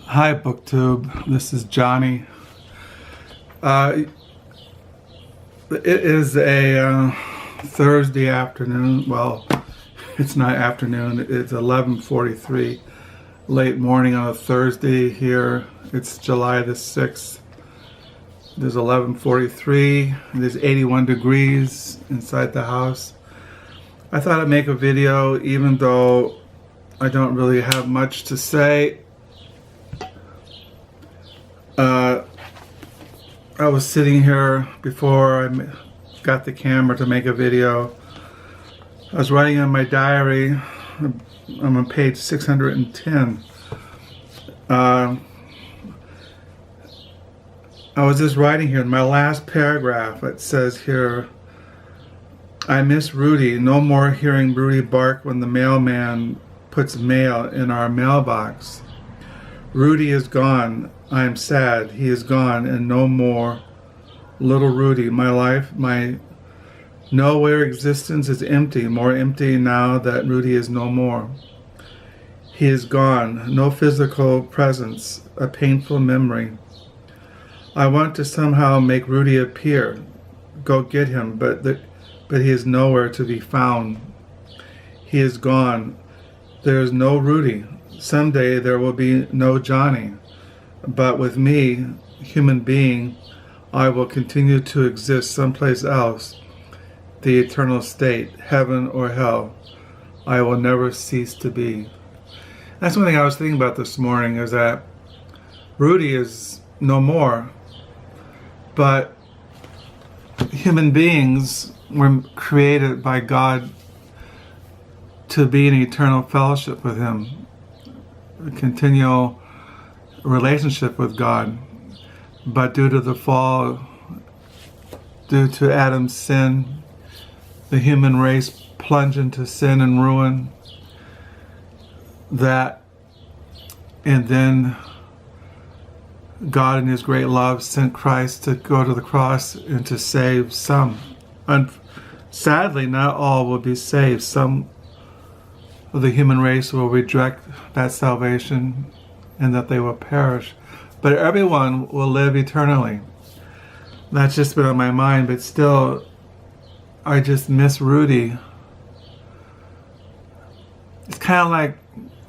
Hi, BookTube. This is Johnny. It is a Thursday afternoon. Well, it's not afternoon. It's 11:43, late morning on a Thursday here. It's July the 6th. There's 11:43. There's 81 degrees inside the house. I thought I'd make a video, even though I don't really have much to say. I was sitting here before I got the camera to make a video. I was writing in my diary. I'm on page 610. I was just writing here in my last paragraph. It says here, I miss Rudy. No more hearing Rudy bark when the mailman puts mail in our mailbox. Rudy is gone. I am sad. He is gone, and no more. Little Rudy, my life, my nowhere existence is empty, more empty now that Rudy is no more. He is gone. No physical presence, a painful memory. I want to somehow make Rudy appear, go get him, but he is nowhere to be found. He is gone. There is no Rudy. Someday there will be no Johnny. But with me, human being, I will continue to exist someplace else, the eternal state, heaven or hell. I will never cease to be. That's one thing I was thinking about this morning, is that Rudy is no more, but human beings were created by God to be in eternal fellowship with Him, a continual relationship with God. But due to the fall, due to Adam's sin, the human race plunged into sin and ruin. And then God in His great love sent Christ to go to the cross and to save some. And sadly, not all will be saved. Some of the human race will reject that salvation and that they will perish. But everyone will live eternally. That's just been on my mind, but still, I just miss Rudy. It's kind of like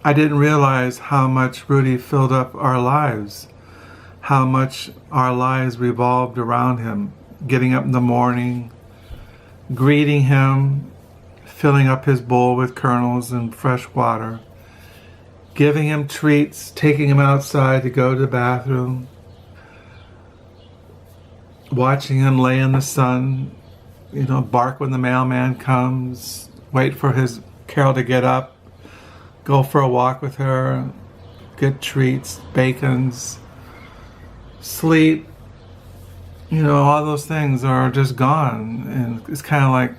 I didn't realize how much Rudy filled up our lives, how much our lives revolved around him. Getting up in the morning, greeting him, filling up his bowl with kernels and fresh water, giving him treats, taking him outside to go to the bathroom, watching him lay in the sun, bark when the mailman comes, wait for his Carol to get up, go for a walk with her, get treats, bacons, sleep. All those things are just gone. And it's kind of like,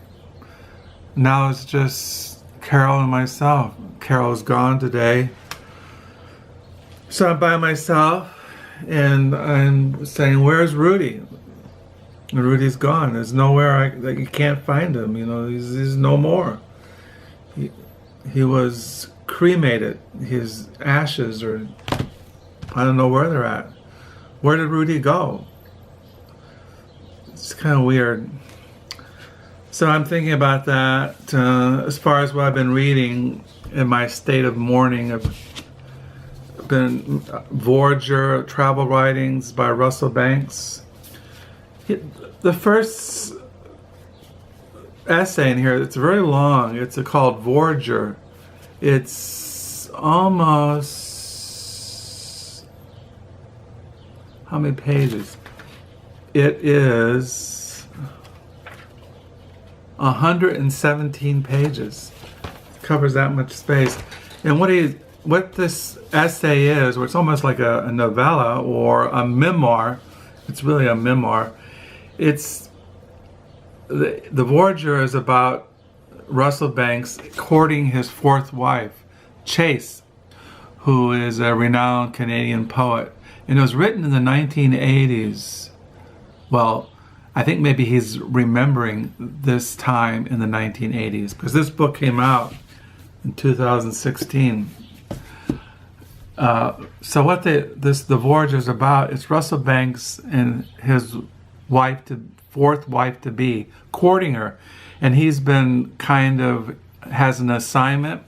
now it's just Carol and myself. Carol's gone today. So I'm by myself, and I'm saying, where's Rudy? And Rudy's gone. There's nowhere that you can't find him. He's no more. He was cremated. His ashes are, I don't know where they're at. Where did Rudy go? It's kind of weird. So I'm thinking about that. As far as what I've been reading in my state of mourning, I've been Voyager, travel writings by Russell Banks. The first essay in here, it's very long. It's called Voyager. It's almost, how many pages? It is 117 pages. It covers that much space. And what this essay is, or it's almost like a novella or a memoir. It's really a memoir. It's the Voyager is about Russell Banks courting his fourth wife, Chase, who is a renowned Canadian poet. And it was written in the 1980s. Well, I think maybe he's remembering this time in the 1980s, because this book came out in 2016. So what the Voyager is about, it's Russell Banks and his fourth wife to be courting her, and he's been has an assignment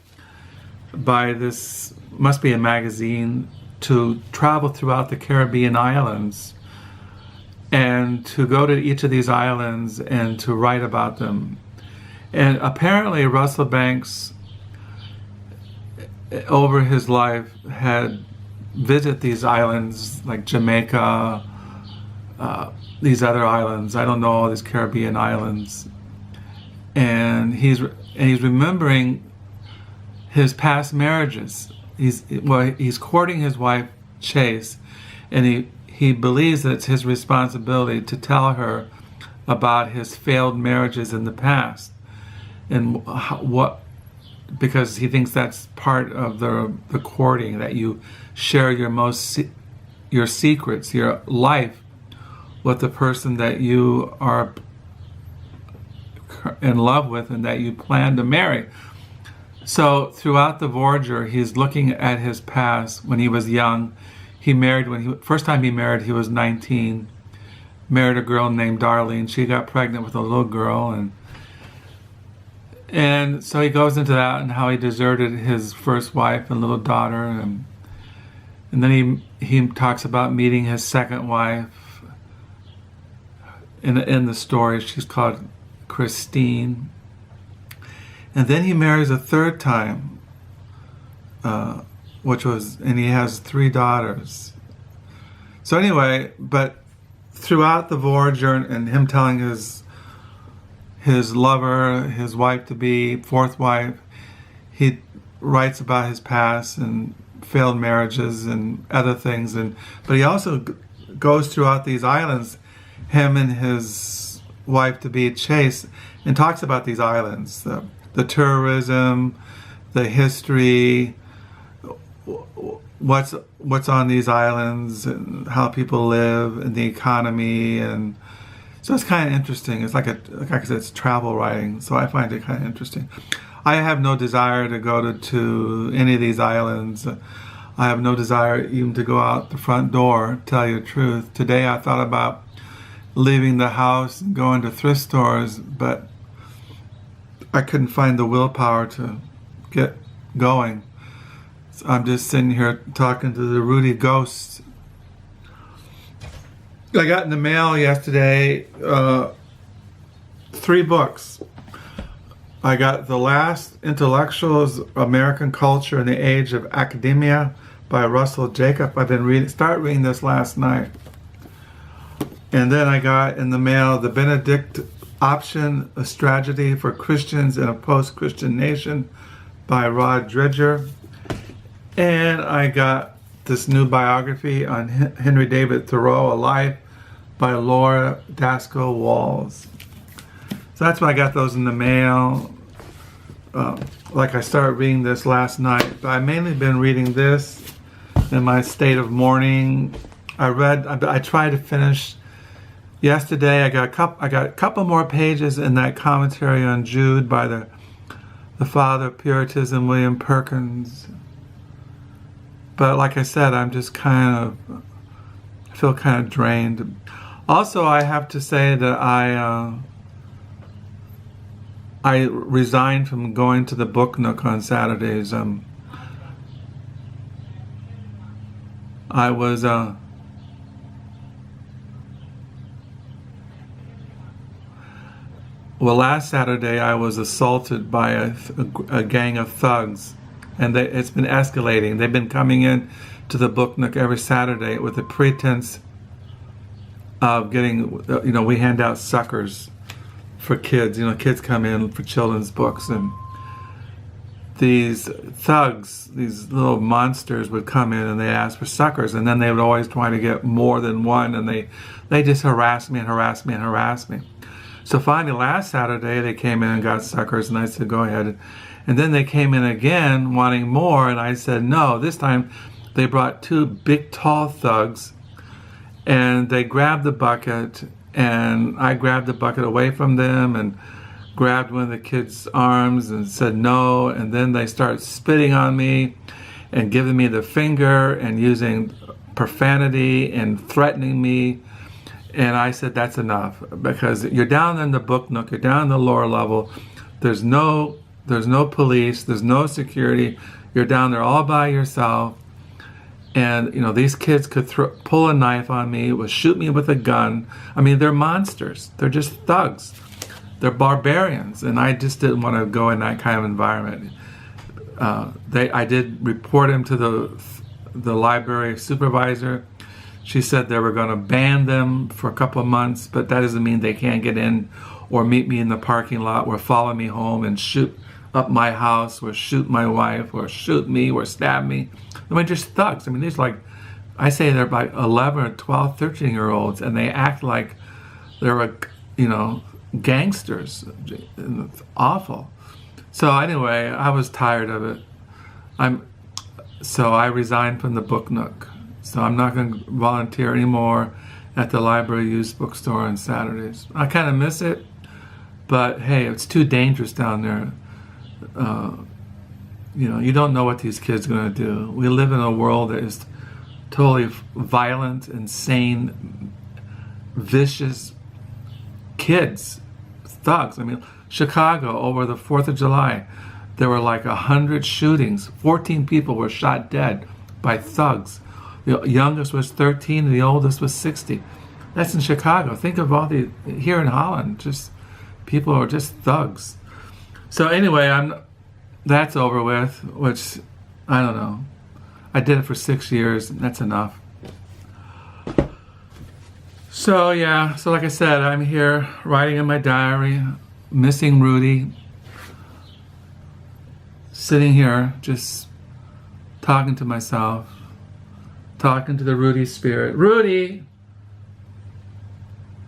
by this, must be a magazine, to travel throughout the Caribbean islands and to go to each of these islands and to write about them. And apparently Russell Banks, over his life, had visited these islands like Jamaica, these other islands. I don't know all these Caribbean islands. And he's remembering his past marriages. He's courting his wife Chase, and he believes that it's his responsibility to tell her about his failed marriages in the past, and because he thinks that's part of the courting, that you share your secrets, your life, with the person that you are in love with and that you plan to marry. So throughout the Voyager, he's looking at his past when he was young. He married first time he married, he was 19. Married a girl named Darlene. She got pregnant with a little girl, and so he goes into that and how he deserted his first wife and little daughter, and then he talks about meeting his second wife. In the story, she's called Christine. And then he marries a third time, and he has 3 daughters. So anyway, but throughout the Voyager and him telling his lover, his wife-to-be, fourth wife, he writes about his past and failed marriages and other things. But he also goes throughout these islands, him and his wife-to-be Chase, and talks about these islands, the tourism, the history, what's on these islands, and how people live, and the economy, and so it's kind of interesting. It's like I said, it's travel writing, so I find it kind of interesting. I have no desire to go to any of these islands. I have no desire even to go out the front door, to tell you the truth. Today I thought about leaving the house and going to thrift stores, but I couldn't find the willpower to get going. So I'm just sitting here talking to the Rudy ghost. I got in the mail yesterday 3 books. I got The Last Intellectuals, American Culture in the Age of Academia by Russell Jacob. I've been started reading this last night. And then I got in the mail the Benedict Option, A Strategy for Christians in a Post-Christian Nation by Dreher. And I got this new biography on Henry David Thoreau, A Life, by Laura Dassow Walls. So that's why I got those in the mail. I started reading this last night, but I've mainly been reading this in my state of mourning. I tried to finish yesterday. I got a couple more pages in that commentary on Jude by the father of Puritanism, William Perkins. But like I said, I feel kind of drained. Also, I have to say that I resigned from going to the Book Nook on Saturdays. I was last Saturday I was assaulted by a gang of thugs, and it's been escalating. They've been coming in to the Book Nook every Saturday with the pretense of getting, we hand out suckers for kids. Kids come in for children's books, and these thugs, these little monsters, would come in and they ask for suckers, and then they would always try to get more than one, and they just harass me and harass me and harass me. So finally, last Saturday, they came in and got suckers, and I said, go ahead. And then they came in again wanting more, and I said, no. This time, they brought 2 big, tall thugs, and they grabbed the bucket, and I grabbed the bucket away from them and grabbed one of the kids' arms and said no, and then they started spitting on me, and giving me the finger and using profanity and threatening me. And I said, that's enough, because you're down in the book nook, you're down in the lower level. There's no police, there's no security. You're down there all by yourself. And, you know, these kids could pull a knife on me, would shoot me with a gun. I mean, they're monsters. They're just thugs. They're barbarians. And I just didn't want to go in that kind of environment. I did report him to the library supervisor. She said they were going to ban them for a couple of months, but that doesn't mean they can't get in or meet me in the parking lot or follow me home and shoot up my house or shoot my wife or shoot me or stab me. I mean, just thugs. I mean, there's like, I say they're like 11 or 12, 13-year-olds, and they act like they're, you know, gangsters. It's awful. So anyway, I was tired of it. So I resigned from the book nook. So I'm not going to volunteer anymore at the library used bookstore on Saturdays. I kind of miss it, but hey, it's too dangerous down there. You know, you don't know what these kids are going to do. We live in a world that is totally violent, insane, vicious kids, thugs. I mean, Chicago, over the 4th of July, there were like 100 shootings. 14 people were shot dead by thugs. The youngest was 13 and the oldest was 60. That's in Chicago. Think of all here in Holland, just people are just thugs. So anyway, that's over with, which, I don't know. I did it for 6 years, and that's enough. So yeah, so like I said, I'm here writing in my diary, missing Rudy, sitting here just talking to myself, talking to the Rudy spirit. Rudy!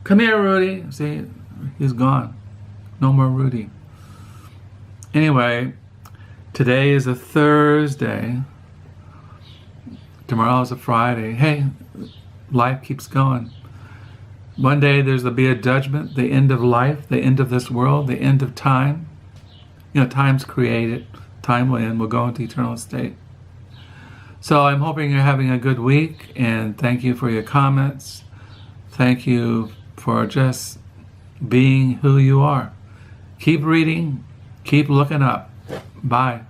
Come here, Rudy! See, he's gone. No more Rudy. Anyway, today is a Thursday. Tomorrow is a Friday. Hey, life keeps going. One day there'll be a judgment, the end of life, the end of this world, the end of time. You know, time's created. Time will end. We'll go into eternal state. So I'm hoping you're having a good week, and thank you for your comments. Thank you for just being who you are. Keep reading. Keep looking up. Bye.